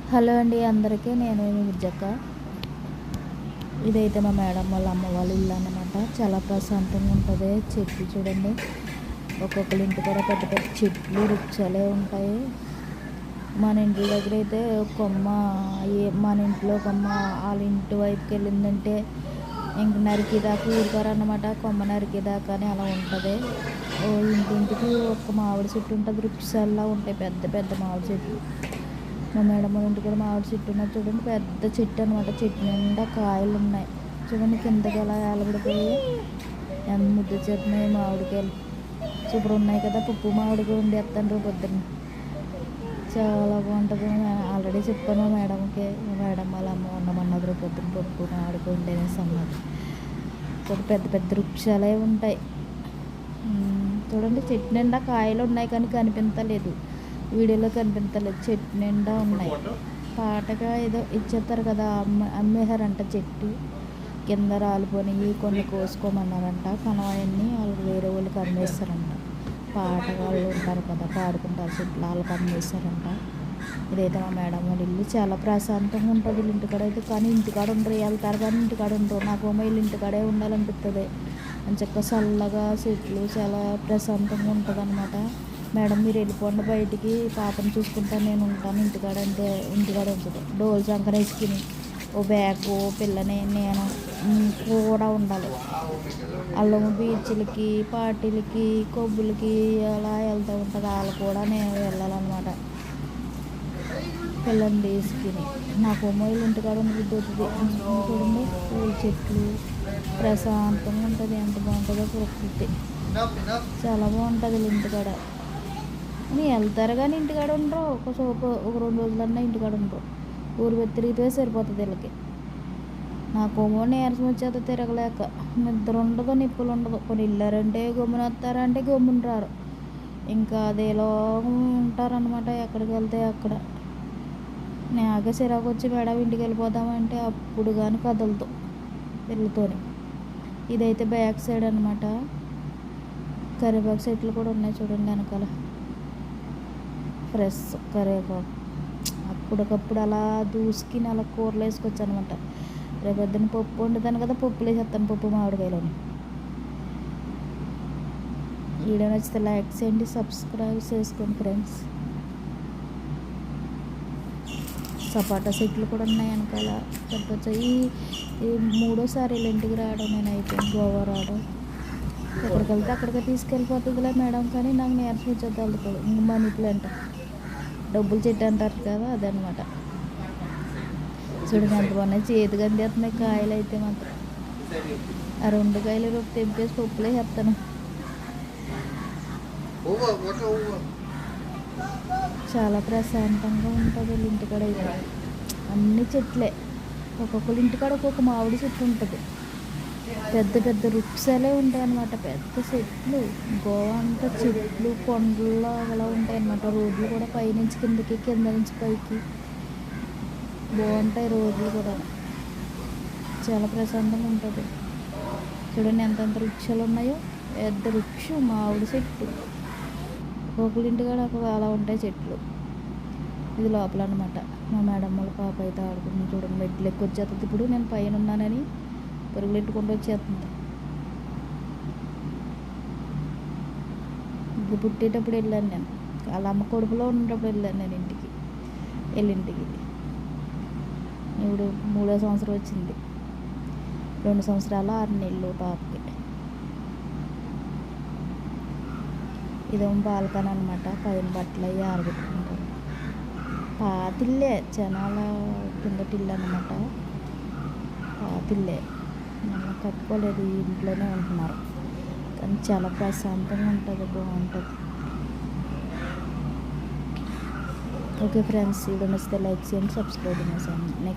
Hello అండి అందరికీ, నేను మీ బుజ్జక్క. ఇదైతే మా మేడం వాళ్ళ అమ్మ వాళ్ళ ఇల్లు అన్నమాట. చాలా ప్రశాంతంగా ఉంటుంది. చెట్లు చూడండి, ఒక్కొక్కరి ఇంటి కూడా పెద్ద పెద్ద చెట్లు వృక్షాలే ఉంటాయి. మన ఇంటి దగ్గర అయితే కొమ్మ, మన ఇంట్లో కొమ్మ వాళ్ళ ఇంటి వైపుకి వెళ్ళిందంటే ఇంక నరికేదాకా ఊరుతారు అన్నమాట. కొమ్మ నరికేదాకా అని అలా ఉంటుంది. ఇంటింటికి ఒక మామిడి చెట్టు ఉంటుంది. వృక్షాల్లో ఉంటాయి పెద్ద పెద్ద మామిడి చెట్లు. మా మేడం వాళ్ళ ఇంటి కూడా మామిడి చెట్టు ఉన్నది చూడండి, పెద్ద చెట్టు అనమాట. చెట్టు నిండా కాయలు ఉన్నాయి చూడండి, కిందకి ఎలా ఏలబడిపోయి ఎంత ముద్ద చేస్తున్నాయి మామిడికాయలు. సూపర్ ఉన్నాయి కదా. పప్పు మామిడికాయ వండేస్తాను పొద్దున్న, చాలా బాగుంటుంది. ఆల్రెడీ చెప్పాను మేడంకి, మేడం వాళ్ళ అమ్మ ఉండమన్నది రేపు పొద్దున్న పప్పు మామిడికాయ వండేనేసి అన్నది. చూడండి పెద్ద పెద్ద వృక్షాలే ఉంటాయి. చూడండి చెట్టు నిండా కాయలు ఉన్నాయి కానీ కనిపించలేదు, వీడియోలో కనిపించలేదు. చెట్టు నిండా ఉన్నాయి. పాటగా ఏదో ఇచ్చేస్తారు కదా, అమ్మేశారంట. చెట్టు కింద రాలిపోయి కొన్ని కోసుకోమన్నారంట, కానీ అవన్నీ వాళ్ళు వేరే వాళ్ళకి అమ్మేస్తారంట. పాటగాళ్ళు ఉంటారు కదా, పాడుకుంటారు చెట్లు, వాళ్ళకి అమ్మేస్తారంట. ఇదైతే మా మేడం వాళ్ళ ఇల్లు. చాలా ప్రశాంతంగా ఉంటుంది వీళ్ళ ఇంటికాడ అయితే. కానీ ఇంటికాడ ఉండరు, వెళ్తారు కానీ ఇంటికాడ ఉండరు. నాకు వీళ్ళ ఇంటికాడే ఉండాలనిపిస్తుంది. అని చెప్పి చల్లగా చెట్లు, చాలా ప్రశాంతంగా ఉంటుంది అనమాట. మేడం మీరు వెళ్ళిపోండి బయటికి, పాపను చూసుకుంటాను, నేను ఉంటాను ఇంటికాడ అంటే ఇంటికాడ ఉంటుంది. డోల్ సంకర వేసుకుని ఓ బ్యాగ్, ఓ పిల్లని నేను కూడా ఉండాలి. అల్లము బీచ్లకి, పార్టీలకి, కొబ్బులకి అలా వెళ్తూ ఉంటుంది. వాళ్ళు కూడా నేను వెళ్ళాలన్నమాట పిల్లని తీసుకుని. నాకు మొయ్యలు ఇంటికాడ బుద్ధి అవుతుంది. చూడండి పూల చెట్లు, ప్రశాంతంగా ఉంటుంది. ఎంత బాగుంటుందో ప్రకృతి, చాలా బాగుంటుంది ఇంటికాడ. వెళ్తారు కానీ ఇంటికాడ ఉండరు. ఒక 2 రోజులన్నా ఇంటికాడ ఉండరు. ఊరు తిరిగితే సరిపోతుంది వీళ్ళకి. నాకేమో నీరసం వచ్చేది తిరగలేక, నిద్ర ఉండదు, నిప్పులు ఉండదు. కొన్ని వెళ్ళారంటే గమ్మున వస్తారంటే గమ్మున రారు, ఇంకా అదేలో ఉంటారనమాట. ఎక్కడికి వెళ్తే అక్కడ. నాకే చిరాకు వచ్చి మేడం ఇంటికి వెళ్ళిపోదామంటే అప్పుడు కానీ కదలదు పిల్లతోని. ఇదైతే బ్యాక్ సైడ్ అనమాట. కరివేపాకు చెట్లు కూడా ఉన్నాయి చూడండి వెనకాల. ఫ్రెష్ కరివేపాకు అప్పటికప్పుడు అలా దూసుకుని అలా కూరలు వేసుకోవచ్చు అనమాట. రేపు పొద్దున్న పప్పు వండుతాను కదా, పప్పులు వేసేస్తాను, పప్పు మామిడికాయలోని. వీడియో నచ్చితే లైక్ చేయండి, సబ్స్క్రైబ్ చేసుకోండి ఫ్రెండ్స్. సపోటా చెట్లు కూడా ఉన్నాయి వెనకాల. చెప్పచ్చు ఈ 3వ సారి వీళ్ళ ఇంటికి రావడం నేను అయిపోయింది. గోవా రావడం, ఎక్కడికి వెళ్తే అక్కడికి తీసుకెళ్ళిపోతుందిలే మేడం, కానీ నాకు నీరసం వచ్చేది వెళ్తాడు. ఇంక మనీ ప్లాంట్, డబ్బులు చెట్టు అంటారు కదా, అదనమాట. చూడండి ఎంత బాగున్నాయి, చేతికి అందేస్తున్నాయి కాయలు అయితే మాత్రం. ఆ 2 కాయలు రేపు తెంపేసి పప్పులే వేస్తాను. చాలా ప్రశాంతంగా ఉంటుంది వీళ్ళ ఇంటికాడ అయితే. అన్ని చెట్లే, ఒక్కొక్కరి ఇంటికాడ ఒక్కొక్క మామిడి చెట్టు ఉంటుంది. పెద్ద పెద్ద వృక్షాలే ఉంటాయి అన్నమాట, పెద్ద చెట్లు. గోవా అంతా చెట్లు, కొండలు అలా ఉంటాయి అన్నమాట. రోడ్లు కూడా పైనుంచి కిందకి, కింద నుంచి పైకి బాగుంటాయి రోడ్లు కూడా. చాలా ప్రశాంతంగా ఉంటుంది. చూడండి ఎంతెంత వృక్షాలు ఉన్నాయో. పెద్ద వృక్షం మామిడి చెట్టు, ఒక్కొక్కరి ఇంటికాడ అలా ఉంటాయి చెట్లు. ఇది లోపల అనమాట. మా మేడం వాళ్ళ పాప అయితే ఆడుకుంటుంది చూడండి. మెట్లు ఎక్కువ వచ్చేస్తుంది. ఇప్పుడు నేను పైన ఉన్నానని పరుగులు ఎట్టుకుంటూ వచ్చేస్తుంది. ఇది పుట్టేటప్పుడు వెళ్ళాను నేను, వాళ్ళ అమ్మ కొడుకులో ఉన్నప్పుడు వెళ్ళాను నేను ఇంటికి. ఇప్పుడు 3వ సంవత్సరం వచ్చింది. 2 సంవత్సరాలు 6 నెలలు పాపకి. ఇదేమో బాల్కన్ అనమాట. పైన బట్టలు అవి ఆరబెట్టుకుంటారు. పాతిల్లే, జనాల కిందటిల్లు అనమాట. పాతిల్లే, నన్ను కట్టుకోలేదు, ఇంట్లోనే ఉంటున్నారు. కానీ చాలా ప్రశాంతంగా ఉంటుంది, బాగుంటుంది. ఓకే ఫ్రెండ్స్, వీడియో నచ్చితే లైక్ చేయండి, సబ్స్క్రైబ్ చేయండి. నెక్స్ట్